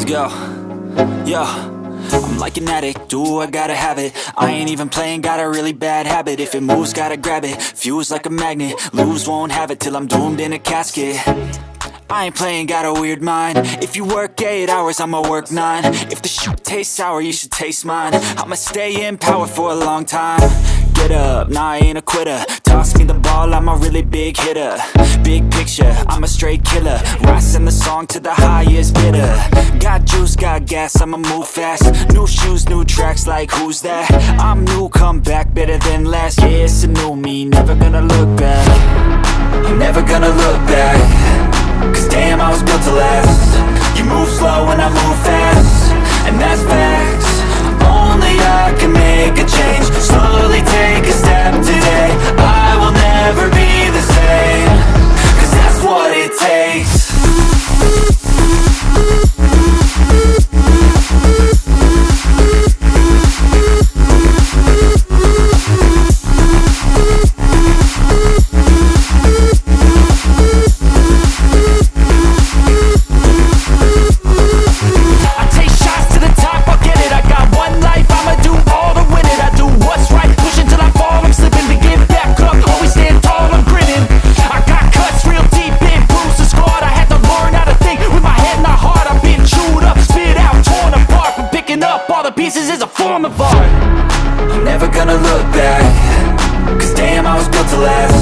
Yo, yo, I'm like an addict, do I gotta have it. I ain't even playing, got a really bad habit. If it moves, gotta grab it, fuse like a magnet. Lose, won't have it till I'm doomed in a casket. I ain't playing, got a weird mind. If you work 8 hours, I'ma work 9. If the shoot tastes sour, you should taste mine. I'ma stay in power for a long time. Get up, nah, I ain't a quitter. Toss me the ball, I'm a really big hitter. Big picture, I'm a straight killer. Rising the song to the highest bidder. Got juice, got gas, I'ma move fast. New shoes, new tracks, like who's that? I'm new, come back, better than last. Yeah, it's a new me, never gonna look back. I'm never gonna look back. Cause damn, I was built to last. You move slow and I move fast, and that's facts. Only I can make a change. Slowly take a step today. I will never be the same. Cause that's what it takes. Pieces is a form of art. I'm never gonna look back. Cause damn, I was built to last.